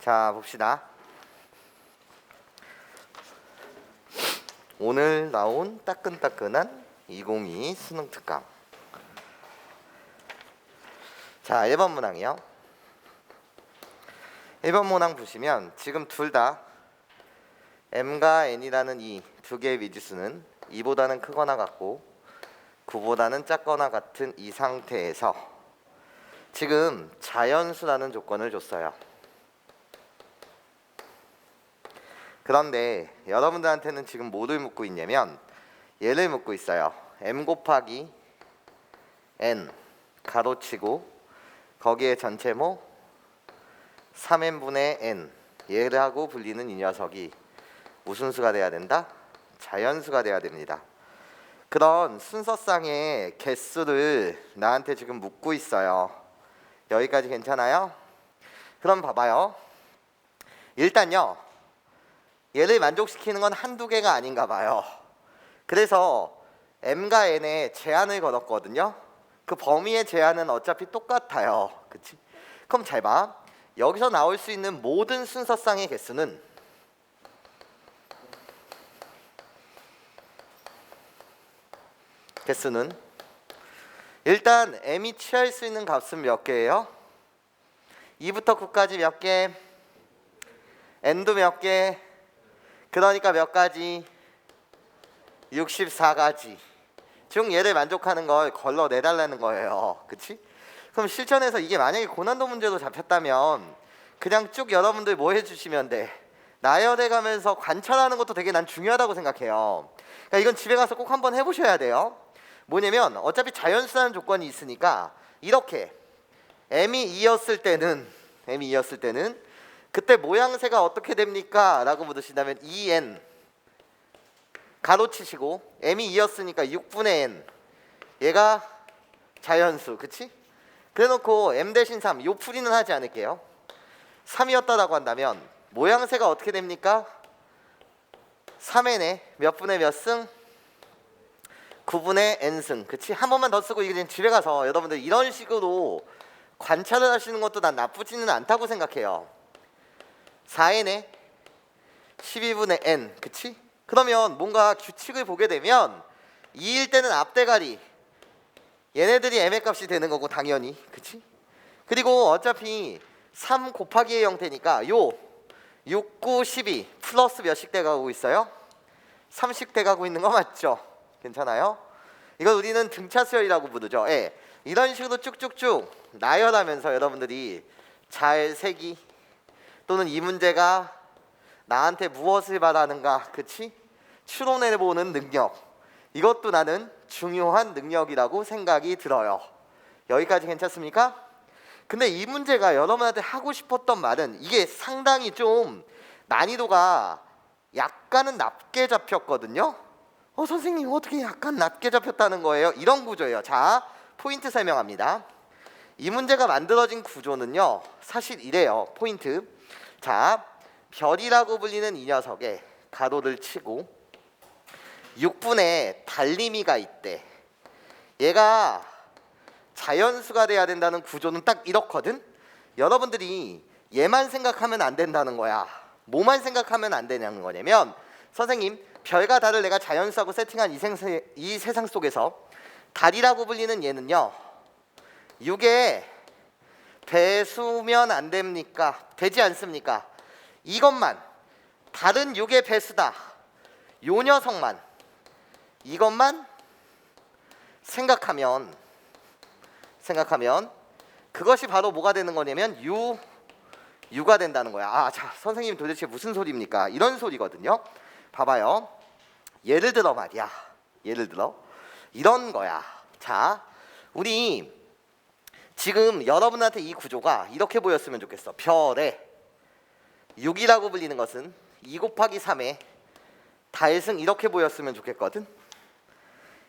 자, 봅시다. 오늘 나온 따끈따끈한 2022 수능 특강. 자, 1번 문항이요. 1번 문항 보시면 지금 둘 다 m과 n이라는 이 두 개의 미지수는 2보다는 크거나 같고 9보다는 작거나 같은 이 상태에서 지금 자연수라는 조건을 줬어요. 그런데 여러분들한테는 지금 뭐를 묻고 있냐면 얘를 묻고 있어요. m 곱하기 n 가로치고 거기에 전체모 3n분의 n 얘라고 불리는 이 녀석이 무슨 수가 돼야 된다? 자연수가 돼야 됩니다. 그런 순서상의 개수를 나한테 지금 묻고 있어요. 여기까지 괜찮아요? 그럼 봐봐요. 일단요, 얘를 만족시키는 건 한두 개가 아닌가 봐요. 그래서 m과 n에 제한을 걸었거든요. 그 범위의 제한은 어차피 똑같아요. 그치? 그럼 잘 봐. 여기서 나올 수 있는 모든 순서상의 개수는 일단 m이 취할 수 있는 값은 몇 개예요? 2부터 9까지 몇 개? n도 몇 개? 그러니까 몇 가지? 64가지 중 얘를 만족하는 걸 걸러내달라는 거예요. 그치? 그럼 실전에서 이게 만약에 고난도 문제로 잡혔다면 그냥 쭉 여러분들 뭐 해주시면 돼? 나열해 가면서 관찰하는 것도 되게 난 중요하다고 생각해요. 그러니까 이건 집에 가서 꼭 한번 해보셔야 돼요. 뭐냐면 어차피 자연수라는 조건이 있으니까 이렇게 m이 2였을 때는 그때 모양새가 어떻게 됩니까? 라고 묻으신다면 2n 가로치시고 m이 2였으니까 6분의 n 얘가 자연수, 그치? 그래놓고 m 대신 3 요 풀이는 하지 않을게요. 3이었다라고 한다면 모양새가 어떻게 됩니까? 3n에 몇 분의 몇 승? 9분의 n승, 그치? 한 번만 더 쓰고 이게 집에 가서 여러분들 이런 식으로 관찰을 하시는 것도 난 나쁘지는 않다고 생각해요. 4n에 12분의 n, 그치? 그러면 뭔가 규칙을 보게 되면 2일 때는 앞대가리 얘네들이 m의 값이 되는 거고 당연히, 그치? 그리고 어차피 3 곱하기의 형태니까 요 6, 9, 12 플러스 몇씩 돼가고 있어요? 30 돼가고 있는 거 맞죠? 괜찮아요? 이걸 우리는 등차수열이라고 부르죠. 예. 이런 식으로 쭉쭉쭉 나열하면서 여러분들이 잘 세기 또는 이 문제가 나한테 무엇을 바라는가, 그치? 추론해보는 능력, 이것도 나는 중요한 능력이라고 생각이 들어요. 여기까지 괜찮습니까? 근데 이 문제가 여러분한테 하고 싶었던 말은 이게 상당히 좀 난이도가 약간은 낮게 잡혔거든요. 선생님 어떻게 약간 낮게 잡혔다는 거예요? 이런 구조예요. 자, 포인트 설명합니다. 이 문제가 만들어진 구조는요 사실 이래요. 포인트. 자, 별이라고 불리는 이 녀석에 가로를 치고 6분의 달림이가 있대. 얘가 자연수가 돼야 된다는 구조는 딱 이렇거든. 여러분들이 얘만 생각하면 안 된다는 거야. 뭐만 생각하면 안 되냐는 거냐면, 선생님 별과 달을 내가 자연수하고 세팅한 이 세상 속에서 달이라고 불리는 얘는요 6의 배수면 안 됩니까? 되지 않습니까? 이것만 다른 6의 배수다 요 녀석만 이것만 생각하면 그것이 바로 뭐가 되는 거냐면 유가 된다는 거야. 자, 선생님 도대체 무슨 소리입니까? 이런 소리거든요. 봐봐요. 예를 들어 말이야. 예를 들어 이런 거야. 자, 우리 지금 여러분한테 이 구조가 이렇게 보였으면 좋겠어. 별에 6이라고 불리는 것은 2 곱하기 3에 달승 이렇게 보였으면 좋겠거든.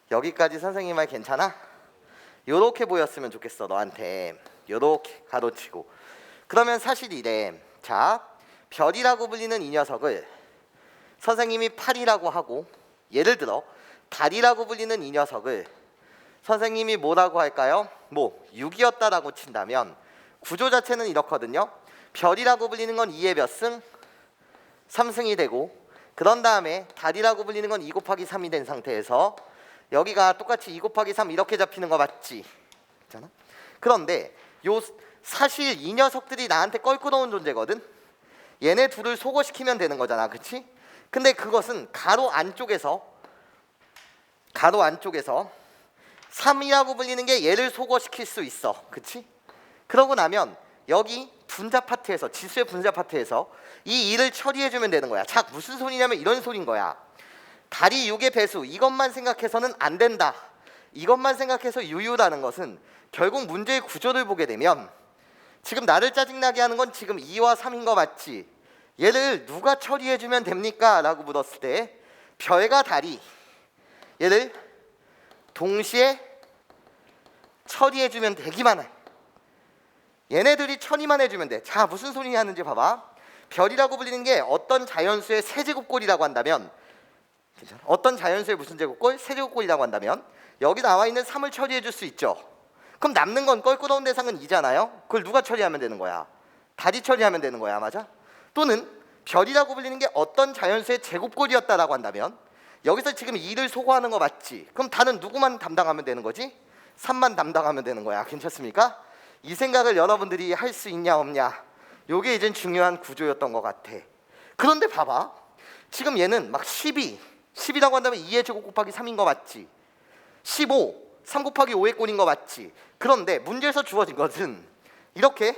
여기까지 선생님 말 괜찮아? 요렇게 보였으면 좋겠어 너한테. 요렇게 가로치고. 그러면 사실 이래. 자, 별이라고 불리는 이 녀석을 선생님이 8이라고 하고, 예를 들어 달이라고 불리는 이 녀석을 선생님이 뭐라고 할까요? 6이었다라고 친다면 구조 자체는 이렇거든요. 별이라고 불리는 건 2의 몇 승? 3승이 되고, 그런 다음에 달이라고 불리는 건 2 곱하기 3이 된 상태에서 여기가 똑같이 2 곱하기 3 이렇게 잡히는 거 맞지? 그렇잖아? 그런데 요 사실 이 녀석들이 나한테 껄끄러운 존재거든? 얘네 둘을 소거시키면 되는 거잖아, 그치? 근데 그것은 가로 안쪽에서 3이라고 불리는 게 얘를 소거시킬 수 있어, 그치? 그러고 나면 여기 분자 파트에서, 지수의 분자 파트에서 이 2를 처리해주면 되는 거야. 자, 무슨 소리냐면 이런 소린 거야. 달이 6의 배수, 이것만 생각해서는 안 된다. 이것만 생각해서 유유라는 것은 결국 문제의 구조를 보게 되면 지금 나를 짜증나게 하는 건 지금 2와 3인 거 맞지? 얘를 누가 처리해주면 됩니까? 라고 물었을 때 별과 달이 얘를 동시에 처리해주면 되기만 해. 얘네들이 처리만 해주면 돼. 자, 무슨 소리 하는지 봐봐. 별이라고 불리는 게 어떤 자연수의 세제곱꼴이라고 한다면, 어떤 자연수의 무슨 제곱꼴? 세제곱꼴이라고 한다면 여기 나와 있는 3을 처리해 줄 수 있죠. 그럼 남는 건 껄끄러운 대상은 2잖아요. 그걸 누가 처리하면 되는 거야? 달이 처리하면 되는 거야, 맞아? 또는 별이라고 불리는 게 어떤 자연수의 제곱꼴이었다라고 한다면 여기서 지금 2를 소거하는 거 맞지? 그럼 달은 누구만 담당하면 되는 거지? 3만 담당하면 되는 거야. 괜찮습니까? 이 생각을 여러분들이 할 수 있냐 없냐, 요게 이제 중요한 구조였던 것 같아. 그런데 봐봐, 지금 얘는 막 10이라고 한다면 2의 제곱 곱하기 3인 거 맞지? 15, 3 곱하기 5의 꼴인 거 맞지? 그런데 문제에서 주어진 것은 이렇게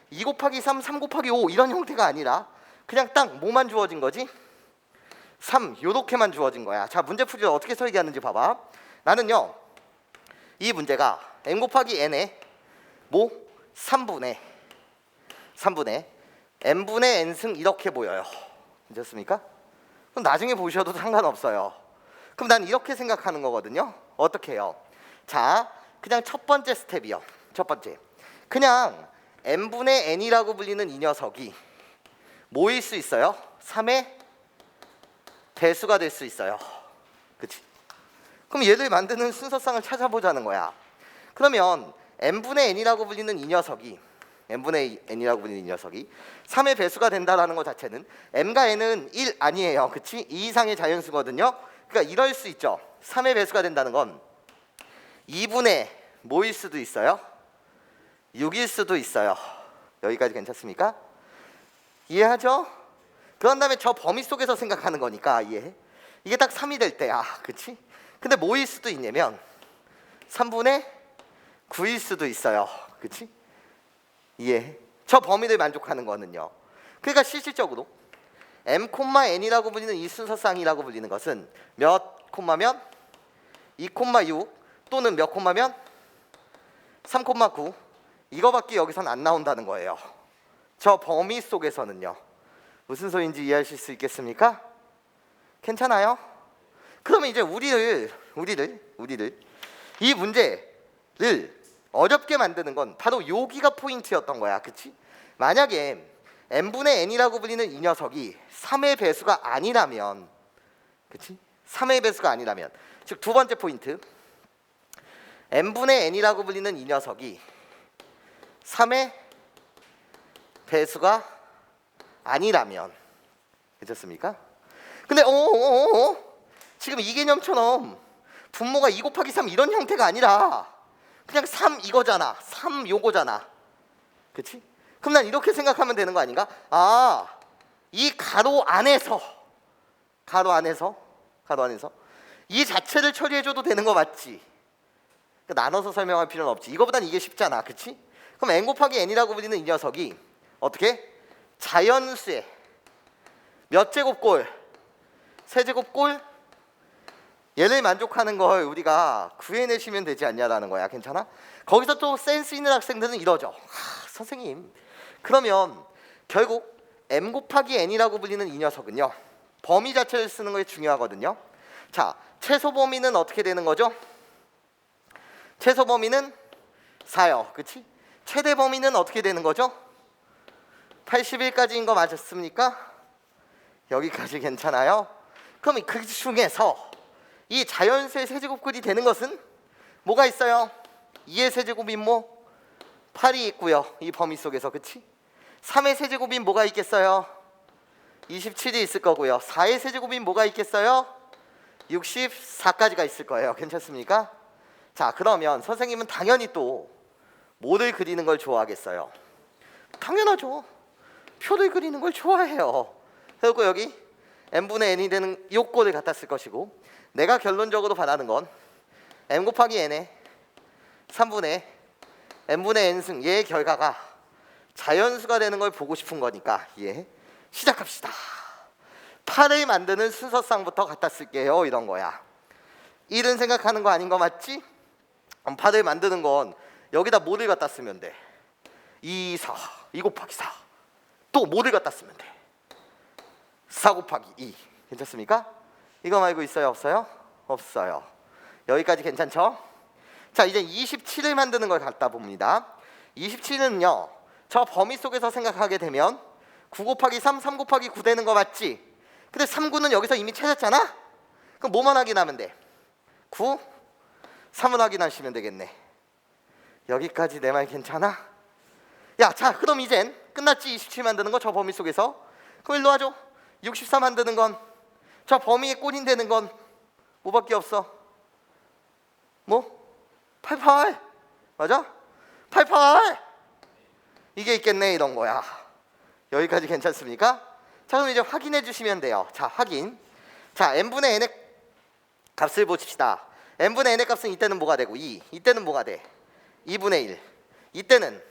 2 곱하기 3, 3 곱하기 5 이런 형태가 아니라 그냥 딱 뭐만 주어진 거지? 3, 요렇게만 주어진 거야. 자, 문제 풀이를 어떻게 설계하는지 봐봐. 나는요, 이 문제가 m 곱하기 n에 뭐? 3분의 n분의 n승 이렇게 보여요. 괜찮습니까? 그럼 나중에 보셔도 상관없어요. 그럼 난 이렇게 생각하는 거거든요. 어떻게 해요? 자, 그냥 첫 번째 스텝이요. 첫 번째, 그냥 n분의 n이라고 불리는 이 녀석이 뭐일 수 있어요? 3의 배수가 될 수 있어요. 그치? 그럼 얘를 만드는 순서상을 찾아보자는 거야. 그러면 n분의 n이라고 불리는 이 녀석이 3의 배수가 된다라는 것 자체는 m과 n은 1 아니에요. 그치? 2 이상의 자연수거든요. 그러니까 이럴 수 있죠. 3의 배수가 된다는 건 2분의 뭐일 수도 있어요? 6일 수도 있어요. 여기까지 괜찮습니까? 이해하죠? 그런 다음에 저 범위 속에서 생각하는 거니까 이해. 이게 딱 3이 될 때야. 그치? 근데 뭐일 수도 있냐면 3분의 9일 수도 있어요. 그치? 이해. 저 범위를 만족하는 거는요. 그러니까 실질적으로 m, n이라고 불리는 이 순서쌍이라고 불리는 것은 몇 콤마면 2,6 또는 몇 콤마면 3,9 이거밖에 여기선 안 나온다는 거예요. 저 범위 속에서는요. 무슨 소리인지 이해하실 수 있겠습니까? 괜찮아요? 그러면 이제 우리를 이 문제를 어렵게 만드는 건 바로 여기가 포인트였던 거야. 그치? 만약에 n분의 n이라고 불리는 이 녀석이 3의 배수가 아니라면, 그치? 3의 배수가 아니라면, 즉 두 번째 포인트, n분의 n이라고 불리는 이 녀석이 3의 배수가 아니라면, 괜찮습니까? 근데 지금 이 개념처럼 분모가 2 곱하기 3 이런 형태가 아니라 그냥 3 이거잖아. 3 요거잖아. 그치? 그럼 난 이렇게 생각하면 되는 거 아닌가? 아, 이 가로 안에서 이 자체를 처리해줘도 되는 거 맞지? 그러니까 나눠서 설명할 필요는 없지. 이거보단 이게 쉽잖아. 그치? 그럼 n 곱하기 n이라고 불리는 이 녀석이 어떻게? 자연수의 몇 제곱꼴? 세제곱꼴? 얘를 만족하는 걸 우리가 구해내시면 되지 않냐라는 거야. 괜찮아? 거기서 또 센스 있는 학생들은 이러죠. 선생님, 그러면 결국 m 곱하기 n이라고 불리는 이 녀석은요, 범위 자체를 쓰는 게 중요하거든요. 자, 최소 범위는 어떻게 되는 거죠? 최소 범위는 4요. 그치? 최대 범위는 어떻게 되는 거죠? 81까지인 거 맞았습니까? 여기까지 괜찮아요? 그럼 그 중에서 이 자연수의 세제곱꼴이 되는 것은 뭐가 있어요? 2의 세제곱이 뭐? 8이 있고요. 이 범위 속에서. 그치? 3의 세제곱인 뭐가 있겠어요? 27이 있을 거고요. 4의 세제곱인 뭐가 있겠어요? 64까지가 있을 거예요. 괜찮습니까? 자, 그러면 선생님은 당연히 또 뭐를 그리는 걸 좋아하겠어요? 당연하죠. 표를 그리는 걸 좋아해요. 그리고 여기 n분의 n이 되는 요꼴을 갖다 쓸 것이고, 내가 결론적으로 바라는 건 m 곱하기 n의 3분의 n분의 n승 얘의 결과가 자연수가 되는 걸 보고 싶은 거니까 시작합시다. 8을 만드는 순서상부터 갖다 쓸게요. 이런 거야. 1은 생각하는 거 아닌 거 맞지? 8을 만드는 건 여기다 뭐를 갖다 쓰면 돼? 2, 4, 2 곱하기 4. 또 뭐를 갖다 쓰면 돼? 4 곱하기 2. 괜찮습니까? 이거 말고 있어요? 없어요? 없어요. 여기까지 괜찮죠? 자, 이제 27을 만드는 걸 갖다 봅니다. 27은요, 저 범위 속에서 생각하게 되면 9 곱하기 3, 3 곱하기 9 되는 거 맞지? 근데 3, 9는 여기서 이미 찾았잖아? 그럼 뭐만 확인하면 돼? 9, 3은 확인하시면 되겠네. 여기까지 내 말 괜찮아? 야, 자, 그럼 이젠 끝났지? 27 만드는 거 저 범위 속에서. 그럼 일로 와줘. 64 만드는 건 저 범위에 꼴인되는 건 뭐밖에 없어? 뭐? 88. 맞아? 88. 이게 있겠네, 이런 거야. 여기까지 괜찮습니까? 자, 그럼 이제 확인해 주시면 돼요. 자, 확인. 자, n분의 n의 값을 보십시다. n분의 n의 값은 이때는 뭐가 되고 2. 이때는 뭐가 돼? 2분의 1. 이때는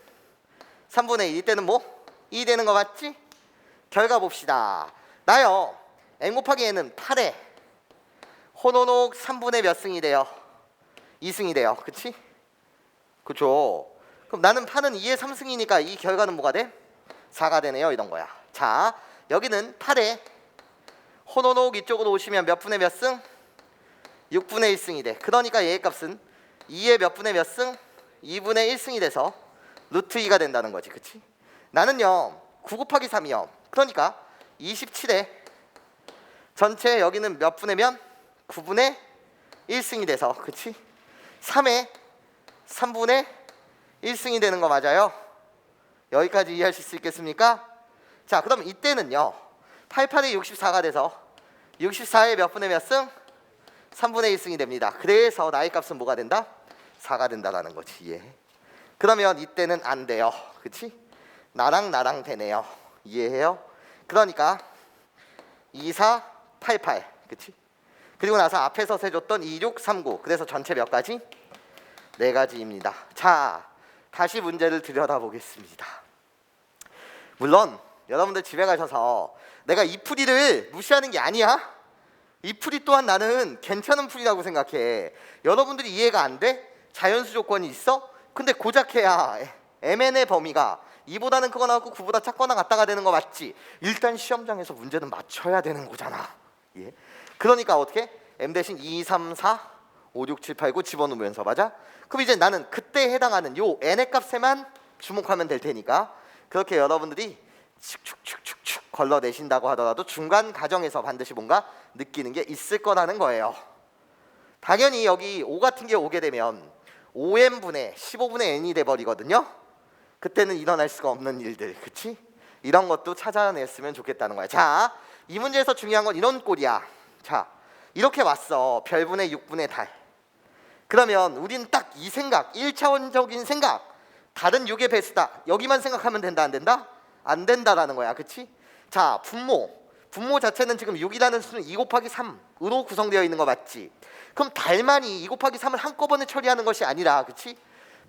3분의 1. 이때는 뭐? 2 되는 거 맞지? 결과 봅시다. 나요, n 곱하기 n은 8에 호노녹 3분의 몇 승이 돼요? 2승이 돼요. 그치? 그쵸? 그럼 나는 8은 2의 3승이니까 이 결과는 뭐가 돼? 4가 되네요. 이런 거야. 자, 여기는 8에 호노녹 이쪽으로 오시면 몇 분의 몇 승? 6분의 1승이 돼. 그러니까 얘의 값은 2의 몇 분의 몇 승? 2분의 1승이 돼서 루트 2가 된다는 거지. 그치? 나는요, 9 곱하기 3이요. 그러니까 27에 전체 여기는 몇 분의 면? 9분의 1승이 돼서, 그치? 3에 3분의 1승이 되는 거 맞아요? 여기까지 이해하실 수 있겠습니까? 자, 그럼 이때는요, 88이 64가 돼서 64에 몇 분의 몇 승? 3분의 1승이 됩니다. 그래서 나의 값은 뭐가 된다? 4가 된다라는 거지. 그러면 이때는 안 돼요. 그치? 나랑 되네요. 이해해요? 그러니까 2, 4, 88. 그치? 그리고 나서 앞에서 세줬던 2, 6, 3, 9. 그래서 전체 몇 가지? 4가지입니다. 자, 다시 문제를 들여다보겠습니다. 물론 여러분들 집에 가셔서 내가 이 풀이를 무시하는 게 아니야. 이 풀이 또한 나는 괜찮은 풀이라고 생각해. 여러분들이 이해가 안 돼? 자연수 조건이 있어? 근데 고작 해야 mn의 범위가 2보다는 크거나 같고 9보다 작거나 같다가 되는 거 맞지? 일단 시험장에서 문제는 맞춰야 되는 거잖아. 그러니까 어떻게? m 대신 2, 3, 4, 5, 6, 7, 8, 9 집어넣으면서, 맞아? 그럼 이제 나는 그때에 해당하는 요 n의 값에만 주목하면 될 테니까, 그렇게 여러분들이 축축축축축 걸러내신다고 하더라도 중간 과정에서 반드시 뭔가 느끼는 게 있을 거라는 거예요. 당연히 여기 5 같은 게 오게 되면 5n분의 15분의 n이 돼버리거든요. 그때는 일어날 수가 없는 일들, 그치? 이런 것도 찾아냈으면 좋겠다는 거야. 자, 이 문제에서 중요한 건 이런 꼴이야. 자, 이렇게 왔어. 별분의 6분의 달. 그러면 우리는 딱 이 생각, 1차원적인 생각, 다른 6의 배수다, 여기만 생각하면 된다, 안 된다? 안 된다라는 거야. 그치? 자, 분모 자체는 지금 6이라는 수는 2 곱하기 3으로 구성되어 있는 거 맞지? 그럼 달만이 2 곱하기 3을 한꺼번에 처리하는 것이 아니라, 그치?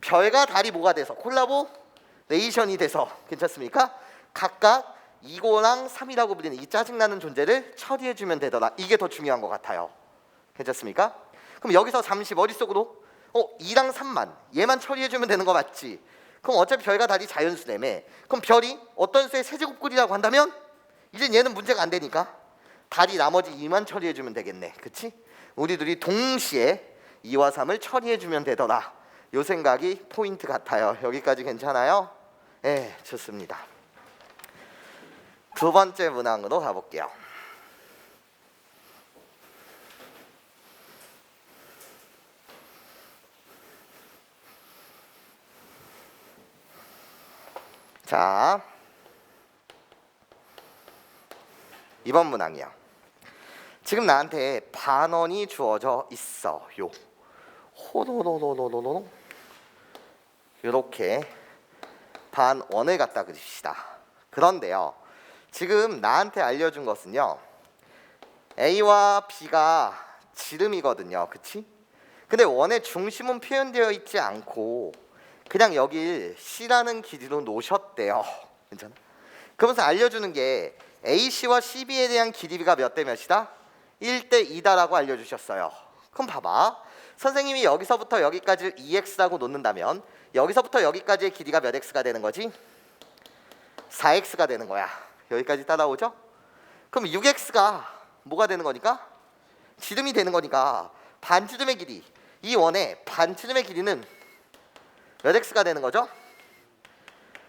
별과 달이 뭐가 돼서 콜라보레이션이 돼서, 괜찮습니까? 각각 2고랑 3이라고 불리는 이 짜증나는 존재를 처리해주면 되더라. 이게 더 중요한 것 같아요. 괜찮습니까? 그럼 여기서 잠시 머릿속으로 2랑 3만 얘만 처리해주면 되는 거 맞지? 그럼 어차피 별과 달이 자연수라며. 그럼 별이 어떤 수의 세제곱꼴이라고 한다면 이제 얘는 문제가 안 되니까 달이 나머지 2만 처리해주면 되겠네. 그치? 우리 둘이 동시에 2와 3을 처리해주면 되더라. 요 생각이 포인트 같아요. 여기까지 괜찮아요? 네, 좋습니다. 두 번째 문항으로 가볼게요. 자, 2번 문항이야. 지금 나한테 반원이 주어져 있어요. 호로로로로로로 이렇게 반원을 갖다 그립시다. 그런데요, 지금 나한테 알려준 것은요, A와 B가 지름이거든요. 그치? 근데 원의 중심은 표현되어 있지 않고 그냥 여길 C라는 길이로 놓으셨대요. 괜찮아? 그러면서 알려주는 게 AC와 CB에 대한 길이가 몇 대 몇이다? 1대 2다라고 알려주셨어요. 그럼 봐봐. 선생님이 여기서부터 여기까지를 2x라고 놓는다면 여기서부터 여기까지의 길이가 몇 x가 되는 거지? 4x가 되는 거야. 여기까지 따라오죠? 그럼 6x가 뭐가 되는 거니까? 지름이 되는 거니까 반지름의 길이, 이 원의 반지름의 길이는 몇 x가 되는 거죠?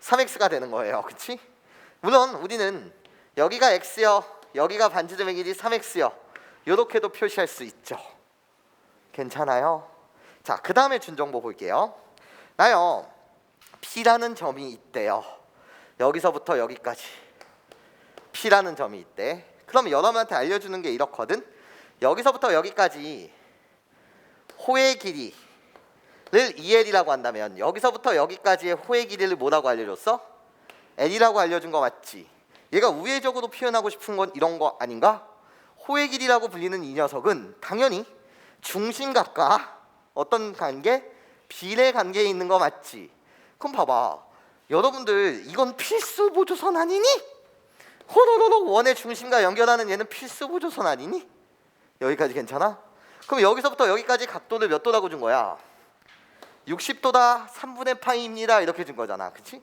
3x가 되는 거예요. 그치? 물론 우리는 여기가 x요, 여기가 반지름의 길이 3x요, 이렇게도 표시할 수 있죠. 괜찮아요? 자, 그 다음에 준정보 볼게요. 나요, P라는 점이 있대요. 여기서부터 여기까지 P라는 점이 있대. 그럼 여러분한테 알려주는 게 이렇거든. 여기서부터 여기까지 호의 길이를 2L이라고 한다면 여기서부터 여기까지의 호의 길이를 뭐라고 알려줬어? L이라고 알려준 거 맞지? 얘가 우회적으로 표현하고 싶은 건 이런 거 아닌가? 호의 길이라고 불리는 이 녀석은 당연히 중심각과 어떤 관계? 비례 관계에 있는 거 맞지? 그럼 봐봐, 여러분들 이건 필수 보조선 아니니? 호로로로 원의 중심과 연결하는 얘는 필수 보조선 아니니? 여기까지 괜찮아? 그럼 여기서부터 여기까지 각도를 몇 도라고 준 거야? 60도다 3분의 파이입니다 이렇게 준 거잖아. 그치?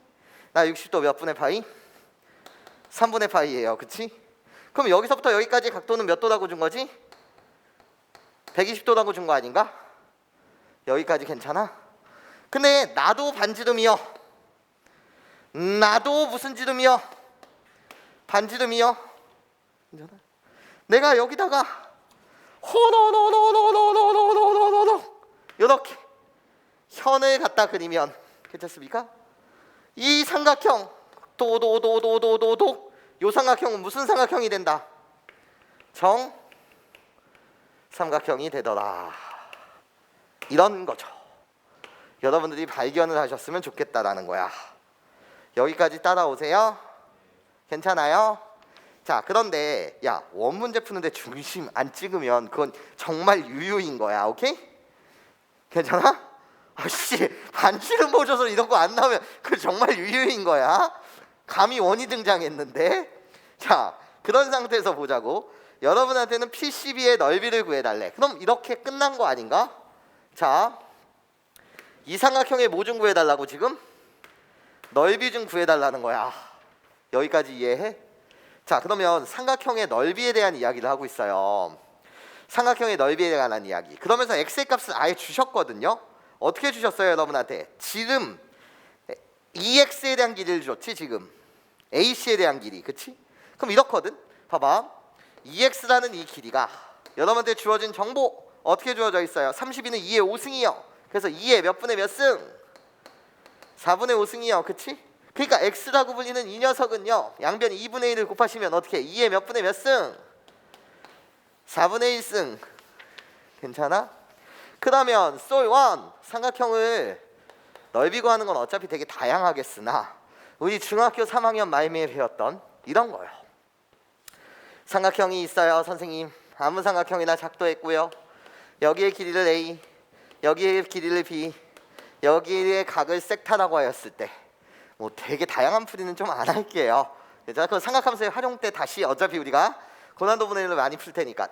나 60도 몇 분의 파이? 3분의 파이예요. 그치? 그럼 여기서부터 여기까지 각도는 몇 도라고 준 거지? 120도라고 준 거 아닌가? 여기까지 괜찮아? 근데 나도 반지름이요, 나도 무슨 지름이요? 반지름이요. 괜찮아? 내가 여기다가 호로로로로로로로로로로 이렇게 현을 갖다 그리면 괜찮습니까? 이 삼각형 도도도도도도도 요 삼각형은 무슨 삼각형이 된다? 정 삼각형이 되더라. 이런 거죠. 여러분들이 발견을 하셨으면 좋겠다라는 거야. 여기까지 따라오세요. 괜찮아요? 자, 그런데 야, 원문제 푸는데 중심 안 찍으면 그건 정말 유유인 거야. 오케이? 괜찮아? 아씨, 반지름 보셔서 이런 거 안 나오면 그 정말 유유인 거야. 감히 원이 등장했는데. 자, 그런 상태에서 보자고. 여러분한테는 PCB의 넓이를 구해달래. 그럼 이렇게 끝난 거 아닌가? 자, 이 삼각형의 뭐 좀 구해달라고 지금? 넓이 좀 구해달라는 거야. 여기까지 이해해? 자, 그러면 삼각형의 넓이에 대한 이야기를 하고 있어요. 삼각형의 넓이에 관한 이야기. 그러면서 x의 값을 아예 주셨거든요. 어떻게 주셨어요, 여러분한테? 지름 2x에 대한 길이를 줬지. 지금 AC에 대한 길이, 그치? 그럼 이렇거든. 봐봐, 2x라는 이 길이가 여러분한테 주어진 정보 어떻게 주어져 있어요? 32는 2의 5승이요. 그래서 2의 몇 분의 몇 승? 4분의 5승이요. 그치? 그러니까 x라고 불리는 이 녀석은요, 양변 2분의 1을 곱하시면 어떻게? 2의 몇 분의 몇 승? 4분의 1승. 괜찮아? 그러면 솔1 삼각형을 넓이 구하는 건 어차피 되게 다양하겠으나 우리 중학교 3학년 말미에 배웠던 이런 거예요. 삼각형이 있어요. 선생님, 아무 삼각형이나 작도했고요. 여기의 길이를 A, 여기의 길이를 B, 여기의 각을 섹타라고 하였을 때 뭐 되게 다양한 풀이는 좀 안 할게요. 자, 그 삼각함수의 활용 때 다시 어차피 우리가 고난도 분의 1로 많이 풀 테니까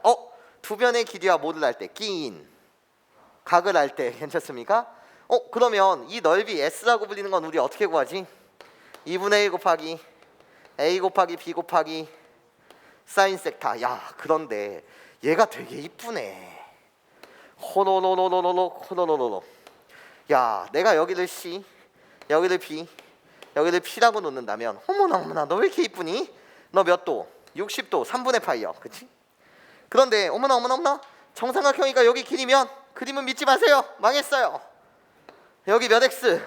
두 변의 길이와 뭐를 할 때? 끼인 각을 할 때 괜찮습니까? 그러면 이 넓이 S라고 불리는 건 우리 어떻게 구하지? 2분의 1 곱하기 A 곱하기 B 곱하기 사인 섹타. 야, 그런데 얘가 되게 이쁘네. 호로로로로로 호로로로로. 야, 내가 여기를 C, 여기를 B, 여기를 P라고 놓는다면 어머나 어머나, 너 왜 이렇게 이쁘니? 너 몇 도? 60도 3분의 파이요. 그치? 그런데 어머나 어머나 어머나, 정삼각형이니까 여기 길이면 그림은 믿지 마세요. 망했어요. 여기 몇 x?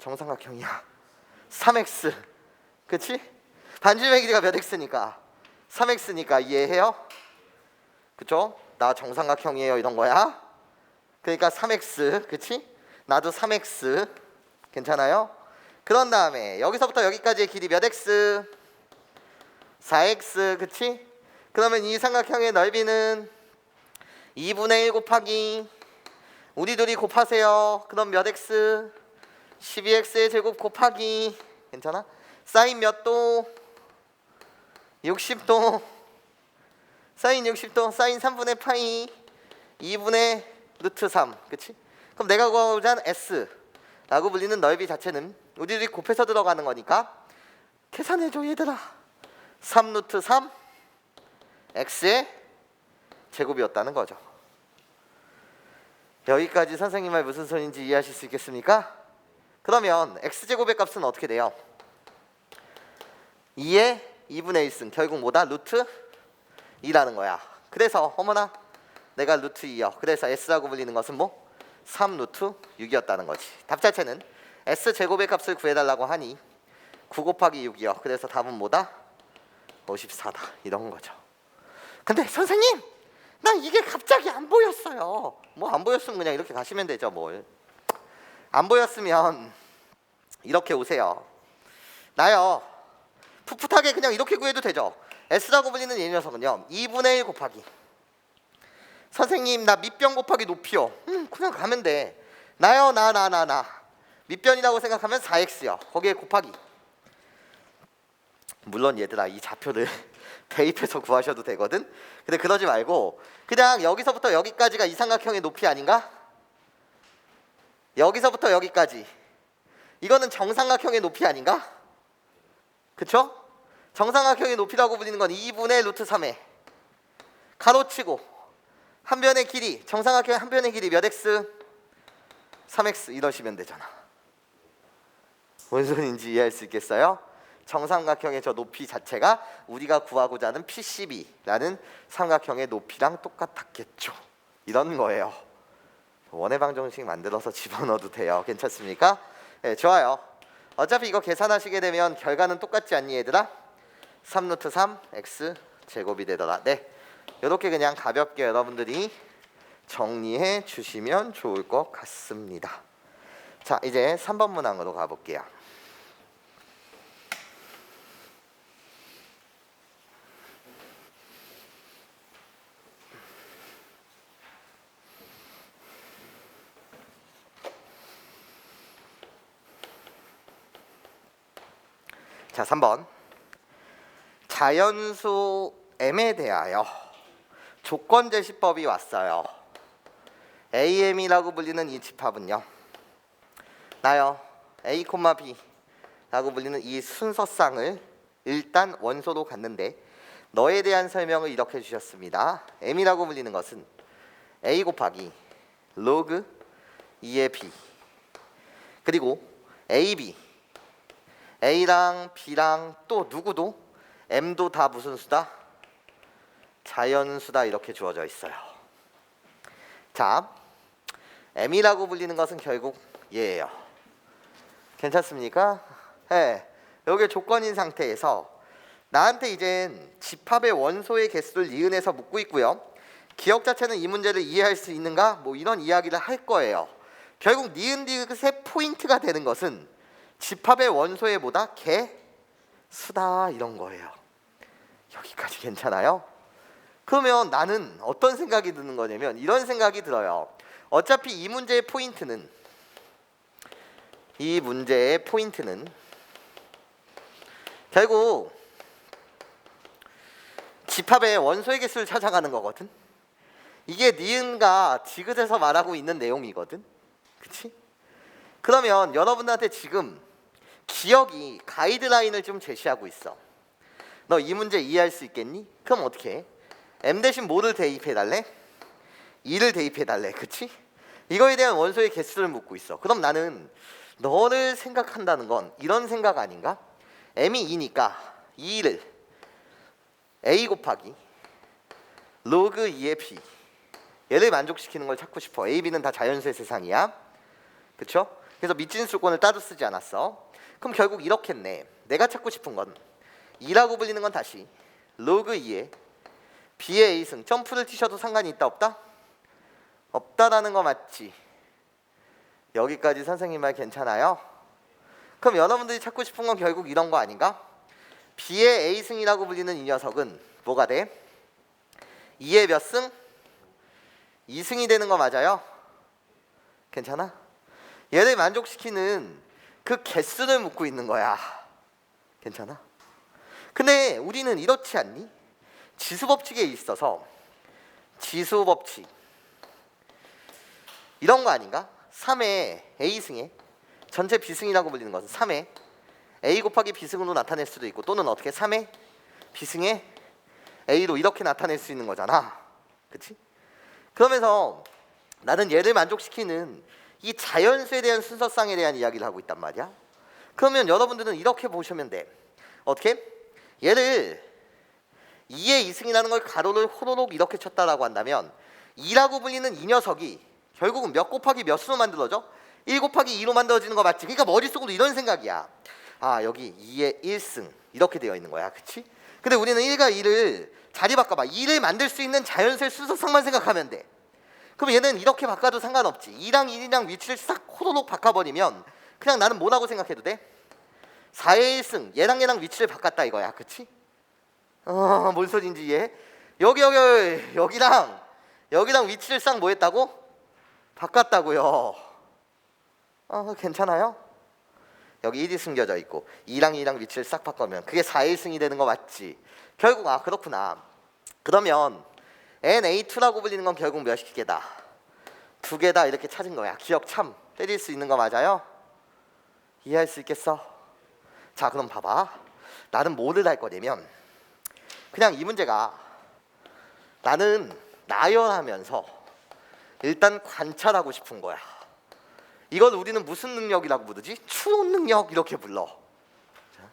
정삼각형이야. 3x. 그치? 반지름의 길이가 몇 x니까 3x니까 이해해요? 그쵸? 나 정삼각형이에요 이런 거야. 그러니까 3x, 그치? 나도 3x, 괜찮아요? 그런 다음에 여기서부터 여기까지의 길이 몇 x? 4x, 그치? 그러면 이 삼각형의 넓이는 2분의 1 곱하기 우리 둘이 곱하세요. 그럼 몇 x? 12x의 제곱 곱하기, 괜찮아? 사인 몇 도? 60도. 사인 60도, 사인 3분의 파이 2분의 루트 3, 그치? 그럼 내가 구하고자 하는 S라고 불리는 넓이 자체는 우리들이 곱해서 들어가는 거니까 계산해줘 얘들아. 3 루트 3 X의 제곱이었다는 거죠. 여기까지 선생님 말 무슨 소리인지 이해하실 수 있겠습니까? 그러면 X제곱의 값은 어떻게 돼요? 2의 2분의 1승, 결국 뭐다? 루트 2라는 거야. 그래서 어머나 내가 루트 2요. 그래서 S라고 불리는 것은 뭐? 3 루트 6이었다는 거지. 답 자체는 S제곱의 값을 구해달라고 하니 9 곱하기 6이요. 그래서 답은 뭐다? 54다. 이런 거죠. 근데 선생님, 나 이게 갑자기 안 보였어요. 뭐 안 보였으면 그냥 이렇게 가시면 되죠. 뭘. 안 보였으면 이렇게 오세요. 나요. 풋풋하게 그냥 이렇게 구해도 되죠. S라고 불리는 이 녀석은요 2분의 1 곱하기 선생님 나 밑변 곱하기 높이요. 그냥 가면 돼. 나요 나 밑변이라고 생각하면 4x요. 거기에 곱하기. 물론 얘들아 이 좌표를 대입해서 구하셔도 되거든. 근데 그러지 말고 그냥 여기서부터 여기까지가 이 삼각형의 높이 아닌가? 여기서부터 여기까지 이거는 정삼각형의 높이 아닌가? 그쵸? 정삼각형의 높이라고 불리는 건 2분의 루트 3에 가로치고 한 변의 길이, 정삼각형의 한 변의 길이 몇 x? 3x 이러시면 되잖아. 뭔 소리인지 이해할 수 있겠어요? 정삼각형의 저 높이 자체가 우리가 구하고자 하는 P12라는 삼각형의 높이랑 똑같았겠죠. 이런 거예요. 원의 방정식 만들어서 집어넣어도 돼요. 괜찮습니까? 네, 좋아요. 어차피 이거 계산하시게 되면 결과는 똑같지 않니 얘들아? 3 루트 3 x 제곱이 되더라. 네, 이렇게 그냥 가볍게 여러분들이 정리해 주시면 좋을 것 같습니다. 자, 이제 3번 문항으로 가볼게요. 자, 3번. 자연수 M에 대하여 조건 제시법이 왔어요. AM이라고 불리는 이 집합은요. 나요. A, B라고 불리는 이 순서쌍을 일단 원소로 갖는데 너에 대한 설명을 이렇게 주셨습니다. M이라고 불리는 것은 A 곱하기 로그 2의 B 그리고 AB A랑 B랑 또 누구도 M도 다 무슨 수다? 자연수다 이렇게 주어져 있어요. 자, M이라고 불리는 것은 결국 얘예요. 괜찮습니까? 네, 여기 조건인 상태에서 나한테 이젠 집합의 원소의 개수를 니은에서 묻고 있고요. 기억 자체는 이 문제를 이해할 수 있는가? 뭐 이런 이야기를 할 거예요. 결국 니은 디귿의 포인트가 되는 것은 집합의 원소의 뭐다? 개수다 이런 거예요. 여기까지 괜찮아요? 그러면 나는 어떤 생각이 드는 거냐면 이런 생각이 들어요. 어차피 이 문제의 포인트는 결국 집합의 원소의 개수를 찾아가는 거거든. 이게 니은과 디귿에서 말하고 있는 내용이거든. 그치? 그러면 여러분들한테 지금 기억이 가이드라인을 좀 제시하고 있어. 너 이 문제 이해할 수 있겠니? 그럼 어떻게 해? M 대신 뭐를 대입해달래? 2를 대입해달래. 그치? 이거에 대한 원소의 개수를 묻고 있어. 그럼 나는 너를 생각한다는 건 이런 생각 아닌가? M이 2니까 2를 A 곱하기 로그 2의 B 얘를 만족시키는 걸 찾고 싶어. A, B는 다 자연수의 세상이야. 그쵸? 그래서 밑진수권을 따로 쓰지 않았어. 그럼 결국 이렇겠네. 내가 찾고 싶은 건 2라고 불리는 건 다시 로그 2에 B의 A승 점프를 치셔도 상관이 있다 없다? 없다라는 거 맞지? 여기까지 선생님 말 괜찮아요? 그럼 여러분들이 찾고 싶은 건 결국 이런 거 아닌가? B의 A승이라고 불리는 이 녀석은 뭐가 돼? 2의 몇 승? 2승이 되는 거 맞아요? 괜찮아? 얘를 만족시키는 그 개수를 묻고 있는 거야. 괜찮아? 근데 우리는 이렇지 않니? 지수법칙에 있어서 지수법칙 이런 거 아닌가? 3의 A승에 전체 B승이라고 불리는 것은 3의 A 곱하기 B승으로 나타낼 수도 있고 또는 어떻게 3의 B승에 A로 이렇게 나타낼 수 있는 거잖아. 그치? 그러면서 나는 얘를 만족시키는 이 자연수에 대한 순서상에 대한 이야기를 하고 있단 말이야. 그러면 여러분들은 이렇게 보시면 돼. 어떻게? 얘를 2의 2승이라는 걸 가로를 호로록 이렇게 쳤다라고 한다면 2라고 불리는 이 녀석이 결국은 몇 곱하기 몇 수로 만들어져? 1 곱하기 2로 만들어지는 거 맞지? 그러니까 머릿속으로 이런 생각이야. 아, 여기 2의 1승 이렇게 되어 있는 거야. 그치? 근데 우리는 1과 2를 자리 바꿔봐. 2를 만들 수 있는 자연수의 순서상만 생각하면 돼. 그럼 얘는 이렇게 바꿔도 상관없지. 2랑 1이랑 위치를 싹 호로록 바꿔버리면 그냥 나는 뭐라고 생각해도 돼? 4의 1승 얘랑 위치를 바꿨다 이거야. 그치? 뭔 소린지 이해해? 여기랑 위치를 싹 뭐 했다고? 바꿨다고요. 괜찮아요? 여기 1이 숨겨져 있고 2랑 위치를 싹 바꾸면 그게 4의 1승이 되는 거 맞지? 결국 그렇구나. 그러면 NA2라고 불리는 건 결국 몇 개다? 2개다 이렇게 찾은 거야. 기억 참 때릴 수 있는 거 맞아요? 이해할 수 있겠어? 자, 그럼 봐봐. 나는 뭐를 할 거냐면 그냥 이 문제가 나는 나열하면서 일단 관찰하고 싶은 거야. 이걸 우리는 무슨 능력이라고 부르지? 추론 능력 이렇게 불러.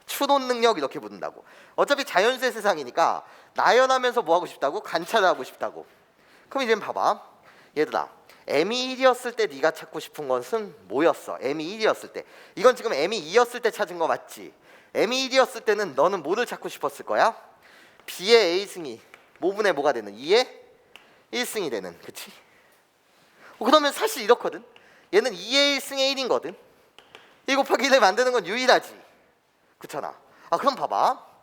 추론 능력 이렇게 부른다고. 어차피 자연수의 세상이니까 나열하면서 뭐 하고 싶다고? 관찰을 하고 싶다고. 그럼 이제 봐봐. 얘들아, M이 1이었을 때 네가 찾고 싶은 것은 뭐였어? M이 1이었을 때. 이건 지금 M이 2였을 때 찾은 거 맞지? M이 1이었을 때는 너는 뭐를 찾고 싶었을 거야? B의 A승이 뭐분의 뭐가 되는? 2의 1승이 되는. 그치? 그러면 사실 이렇거든. 얘는 2의 1승의 1인거든. 1 곱하기 1을 만드는 건 유일하지. 그렇잖아. 그럼 봐봐.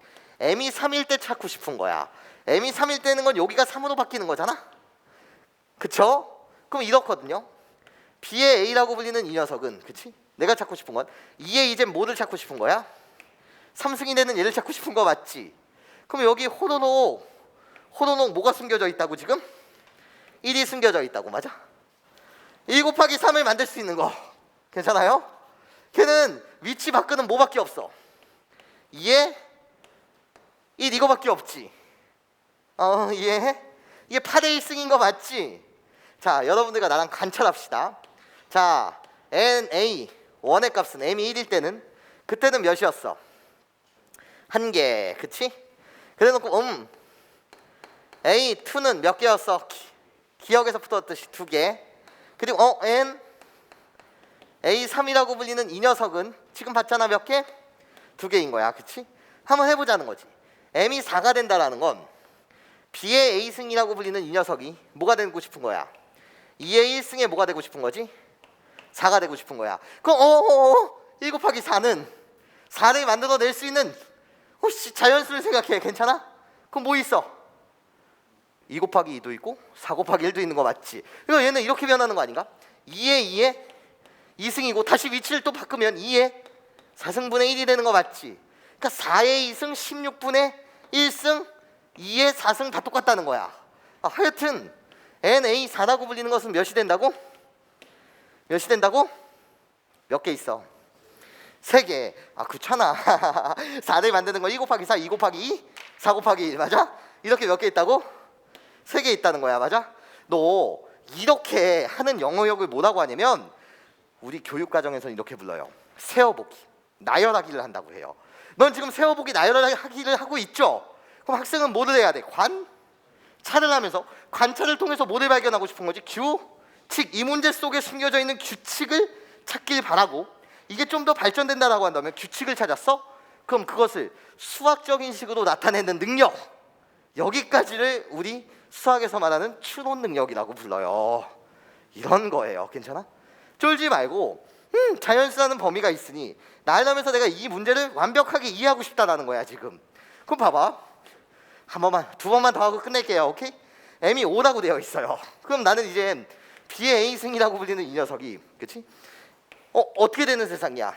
M이 3일 때 찾고 싶은 거야. M이 3일 때는 건 여기가 3으로 바뀌는 거잖아. 그쵸? 그럼 이렇거든요. B의 A라고 불리는 이 녀석은, 그치? 내가 찾고 싶은 건 2의 이제 뭐를 찾고 싶은 거야? 3승이 되는 얘를 찾고 싶은 거 맞지? 그럼 여기 호로록 뭐가 숨겨져 있다고 지금? 1이 숨겨져 있다고. 맞아? 1 곱하기 3을 만들 수 있는 거 괜찮아요? 걔는 위치 바꾸는 뭐밖에 없어? 2에 1 이거밖에 없지. 이해해? 이게 8의 1승인 거 맞지? 자, 여러분들과 나랑 관찰합시다. 자, NA 원의 값은 M이 1일 때는 그때는 몇이었어? 1개. 그치? 그래놓고 A2는 몇 개였어? 기억에서 풀었듯이 2개. 그리고 N A3이라고 불리는 이 녀석은 지금 봤잖아. 몇 개? 2개인 거야. 그치? 한번 해보자는 거지. M이 4가 된다라는 건 B의 A승이라고 불리는 이 녀석이 뭐가 되고 싶은 거야? 2의 1승에 뭐가 되고 싶은 거지? 4가 되고 싶은 거야. 그럼 1 곱하기 4는 4를 만들어낼 수 있는 자연수를 생각해. 괜찮아? 그럼 뭐 있어? 2 곱하기 2도 있고 4 곱하기 1도 있는 거 맞지? 그럼 얘는 이렇게 변하는 거 아닌가? 2의 2승이고 다시 위치를 또 바꾸면 2의 4승분의 1이 되는 거 맞지? 그러니까 4의 2승 16분의 1승 2의 4승 다 똑같다는 거야. 하여튼 NA4라고 불리는 것은 몇이 된다고? 몇이 된다고? 몇 개 있어? 3개. 그렇잖아. 4를 만드는 거 1 곱하기 4, 2 곱하기 2, 4 곱하기 1 맞아? 이렇게 몇 개 있다고? 3개 있다는 거야. 맞아? 너 이렇게 하는 영어력을 뭐라고 하냐면 우리 교육과정에서는 이렇게 불러요. 세어보기, 나열하기를 한다고 해요. 넌 지금 세어보기, 나열하기를 하고 있죠? 그럼 학생은 뭐를 해야 돼? 관찰을 하면서 관찰을 통해서 뭐를 발견하고 싶은 거지? 규칙. 이 문제 속에 숨겨져 있는 규칙을 찾길 바라고 이게 좀 더 발전된다라고 한다면 규칙을 찾았어? 그럼 그것을 수학적인 식으로 나타내는 능력 여기까지를 우리 수학에서 말하는 추론 능력이라고 불러요. 이런 거예요. 괜찮아? 쫄지 말고 자연수라는 범위가 있으니 나열하면서 내가 이 문제를 완벽하게 이해하고 싶다라는 거야 지금. 그럼 봐봐. 한 번만, 두 번만 더 하고 끝낼게요. 오케이? m이 5라고 되어 있어요. 그럼 나는 이제 B의 A승이라고 불리는 이 녀석이, 그치? 어떻게 되는 세상이야?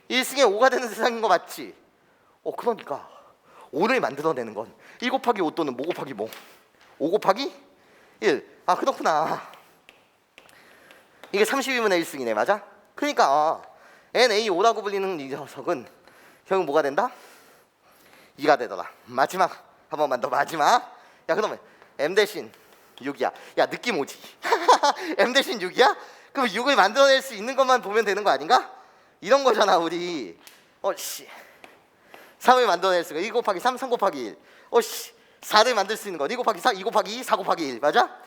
1승에 5가 되는 세상인 거 맞지? 그러니까 5를 만들어내는 건 1 곱하기 5 또는 뭐 곱하기 뭐? 5 곱하기 1. 아, 그렇구나. 이게 32분의 1승이네, 맞아? 그러니까 NA5라고 불리는 이 녀석은 결국 뭐가 된다? 2가 되더라. 마지막 한 번만 더, 마지막. 야, 그러면 M 대신 6이야. 야, 느낌 오지? M 대신 6이야? 그럼 6을 만들어낼 수 있는 것만 보면 되는 거 아닌가? 이런 거잖아 우리. 3을 만들어낼 수가 1 곱하기 3, 3 곱하기 1. 4를 만들 수 있는 거 1 곱하기 4, 2 곱하기 2, 4 곱하기 1. 맞아?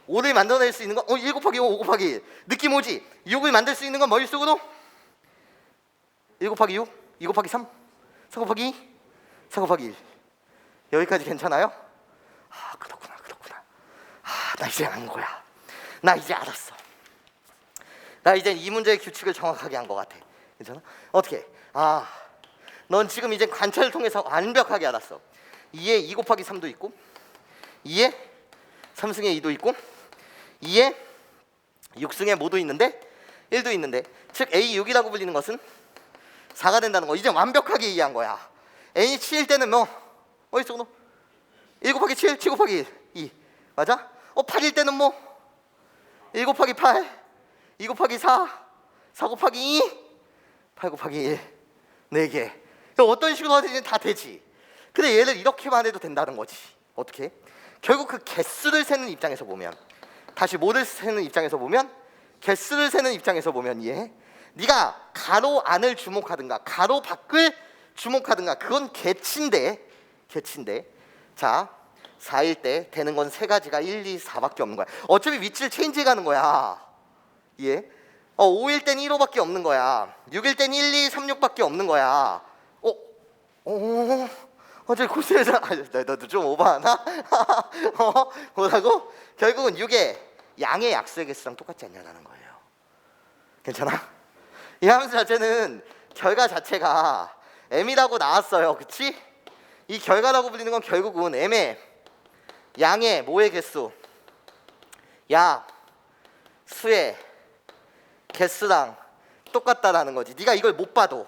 5를 만들어낼 수 있는 거 1 곱하기 5, 5 곱하기 1. 느낌 오지? 6을 만들 수 있는 건 머릿속으로 1 곱하기 6, 2 곱하기 3, 4 곱하기 2, 4 곱하기 1. 여기까지 괜찮아요? 아, 그렇구나. 나 이제 아는 거야. 나 이제 알았어. 나 이제 이 문제의 규칙을 정확하게 한 것 같아. 괜찮아? 어떻게? 넌 지금 이제 관찰을 통해서 완벽하게 알았어. 2에 2 곱하기 3도 있고 2에 3승의 2도 있고 2에 6승의 뭐도 있는데 1도 있는데, 즉 A6이라고 불리는 것은 4가 된다는 거 이제 완벽하게 이해한 거야. N이 7일 때는 뭐 어디서 너 1 곱하기 7, 7 곱하기 1, 2. 맞아? 8일 때는 뭐 1 곱하기 8, 2 곱하기 4, 4 곱하기 2, 8 곱하기 1. 4개. 어떤 식으로 하든지 다 되지. 근데 얘를 이렇게만 해도 된다는 거지. 어떻게? 결국 그 개수를 세는 입장에서 보면, 다시 뭐를 세는 입장에서 보면, 개수를 세는 입장에서 보면 이해해? 네가 가로 안을 주목하든가 가로 밖을 주목하든가 그건 개치인데 자, 4일 때 되는 건 세 가지가 1, 2, 4밖에 없는 거야. 어차피 위치를 체인지해 가는 거야. 예? 5일 땐 1호밖에 없는 거야. 6일 땐 1, 2, 3, 6밖에 없는 거야. 어제 고생해서 너도 좀 오버하나? 뭐라고? 결국은 6의 양의 약수의 개수랑 똑같지 않냐는 거예요. 괜찮아? 이 함수 자체는 결과 자체가 m이라고 나왔어요. 그치? 이 결과라고 불리는 건 결국은 m의 양의 뭐의 개수? 약 수의 개수랑 똑같다라는 거지. 네가 이걸 못 봐도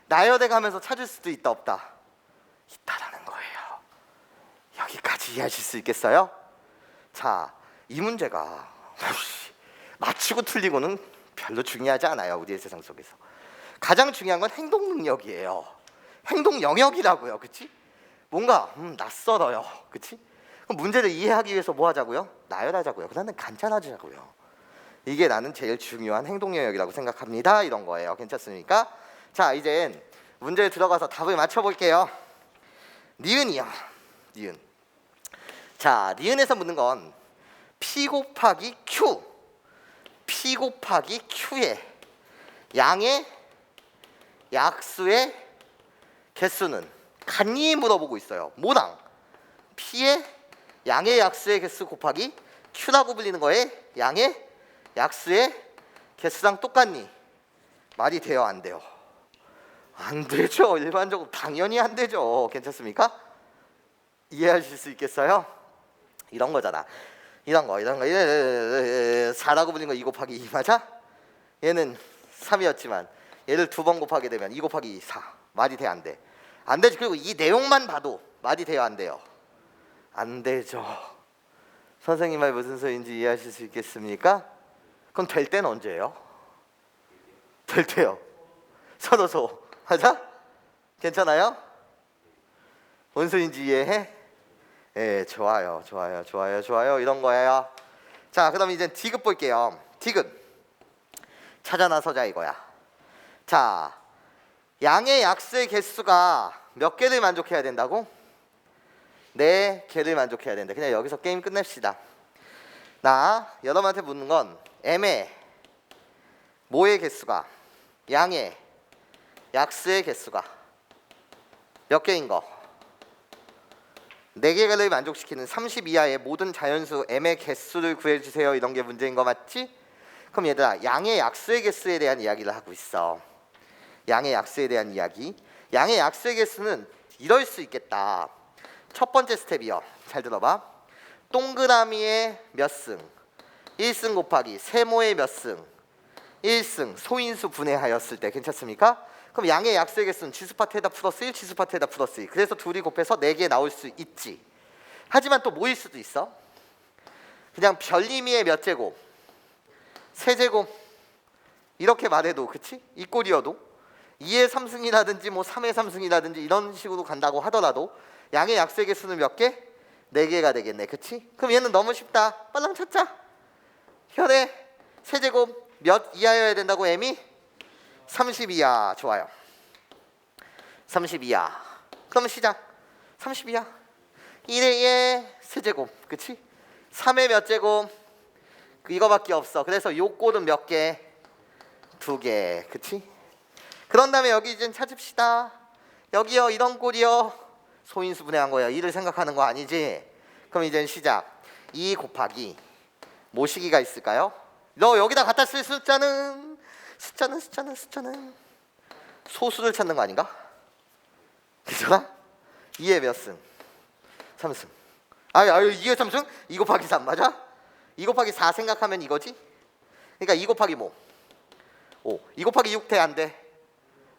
나열해 가면서 찾을 수도 있다 없다? 있다라는 거예요. 여기까지 이해하실 수 있겠어요? 자, 이 문제가 맞히고 틀리고는 별로 중요하지 않아요. 우리의 세상 속에서 가장 중요한 건 행동 능력이에요. 행동 영역이라고요. 그치? 뭔가 낯설어요. 그치? 그럼 문제를 이해하기 위해서 뭐 하자고요? 나열하자고요. 그다음에 관찰하자고요. 이게 나는 제일 중요한 행동 영역이라고 생각합니다. 이런 거예요. 괜찮습니까? 자, 이제 문제에 들어가서 답을 맞춰볼게요. 니은이요. 니은. 자, 니은에서 묻는 건 P 곱하기 Q, P 곱하기 Q의 양의 약수의 개수는 같니 물어보고 있어요. 뭐랑? P의 양의 약수의 개수 곱하기 Q라고 불리는 거에 양의 약수의 개수랑 똑같니? 말이 돼요, 안 돼요? 안 되죠. 일반적으로 당연히 안 되죠. 괜찮습니까? 이해하실 수 있겠어요? 이런 거잖아. 이런 거 4라고 불린 거 2 곱하기 2 맞아? 얘는 3이었지만 얘를 2번 곱하게 되면 2 곱하기 2, 4. 말이 돼, 안 돼? 안 되지. 그리고 이 내용만 봐도 말이 돼요, 안 돼요? 안 되죠. 선생님 말 무슨 소리인지 이해하실 수 있겠습니까? 그럼 될 때는 언제예요? 될 때요. 서로서. 맞아? 괜찮아요? 뭔 소리인지 이해해? 예, 좋아요. 이런 거예요. 자, 그럼 이제 디귿 볼게요. 디귿 찾아 나서자 이거야. 자, 양의 약수의 개수가 몇 개를 만족해야 된다고? 4개를 만족해야 된다. 그냥 여기서 게임 끝냅시다. 나 여러분한테 묻는 건 m의 뭐의 개수가 양의 약수의 개수가 몇 개인 거? 4개를 만족시키는 30 이하의 모든 자연수 m의 개수를 구해주세요. 이런 게 문제인 거 맞지? 그럼 얘들아, 양의 약수의 개수에 대한 이야기를 하고 있어. 양의 약수에 대한 이야기. 양의 약수의 개수는 이럴 수 있겠다. 첫 번째 스텝이요. 잘 들어봐. 동그라미의 몇 승? 1승 곱하기 세모의 몇 승? 1승 소인수 분해하였을 때 괜찮습니까? 그럼 양의 약수의 개수는 지수파트에다 플러스 1, 지수파트에다 플러스 2. 그래서 둘이 곱해서 4개 나올 수 있지. 하지만 또 뭐일 수도 있어? 그냥 별림이의 몇 제곱? 세제곱 이렇게 말해도 그치? 이 꼴이어도 2의 3승이라든지 뭐 3의 3승이라든지 이런 식으로 간다고 하더라도 양의 약수의 개수는 몇 개? 4개가 되겠네. 그치? 그럼 얘는 너무 쉽다. 빨랑 찾자. 현의 세제곱 몇 이하여야 된다고 m이? 30 이하. 좋아요. 30 이하. 그럼 시작. 30 이하. 1의 세제곱. 그치? 3의 몇 제곱? 이거밖에 없어. 그래서 요 꼴은 몇 개? 2개. 그치? 그런 다음에 여기 이제 찾읍시다. 여기요 이런 꼴이요. 소인수 분해한 거야. 2를 생각하는 거 아니지? 그럼 이제 시작. 2 곱하기 뭐 시기가 있을까요? 너 여기다 갖다 쓸 숫자는 소수를 찾는 거 아닌가? 괜찮아? 2의 몇 승? 3승. 아유 2의 3승? 2 곱하기 3 맞아? 2 곱하기 4 생각하면 이거지? 그러니까 2 곱하기 뭐? 5. 2 곱하기 6 돼? 안 돼?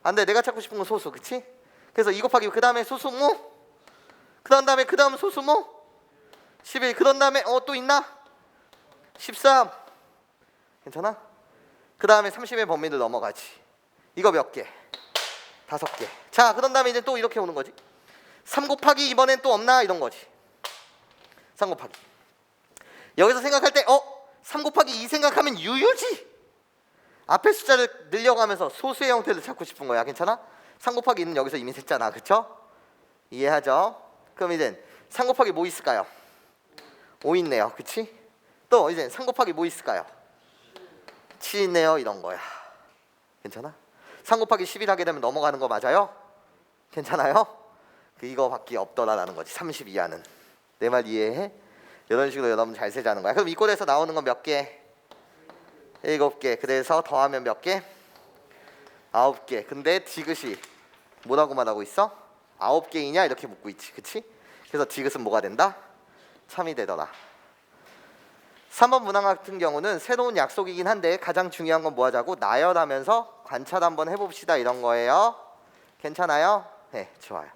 안 돼. 내가 찾고 싶은 건 소수. 그치? 그래서 2 곱하기 그 다음에 소수 뭐? 그 다음에 그 다음 소수 뭐? 11. 그런 다음에 또 있나? 13. 괜찮아? 그 다음에 30의 범위를 넘어가지. 이거 몇 개? 5개. 자 그런 다음에 이제 또 이렇게 오는 거지. 3 곱하기 이번엔 또 없나? 이런 거지. 3 곱하기. 여기서 생각할 때 3 곱하기 2 생각하면 유유지. 앞에 숫자를 늘려가면서 소수의 형태를 찾고 싶은 거야. 괜찮아? 3 곱하기 2는 여기서 이미 셌잖아. 그쵸? 이해하죠? 그럼 이제 3 곱하기 뭐 있을까요? 5 있네요. 그치? 또 이제 3 곱하기 뭐 있을까요? 7 있네요. 이런 거야. 괜찮아? 3 곱하기 11 하게 되면 넘어가는 거 맞아요? 괜찮아요? 이거밖에 없더라라는 거지. 30 이하는. 내 말 이해해? 이런 식으로 여러분 잘 세자는 거야. 그럼 이 꼴에서 나오는 건 몇 개? 7개. 그래서 더하면 몇 개? 9개. 근데 디귿이 뭐라고 말하고 있어? 9개이냐? 이렇게 묻고 있지. 그치? 그래서 디귿은 뭐가 된다? 참이 되더라. 3번 문항 같은 경우는 새로운 약속이긴 한데 가장 중요한 건 뭐 하자고? 나열하면서 관찰 한번 해봅시다 이런 거예요. 괜찮아요? 네, 좋아요.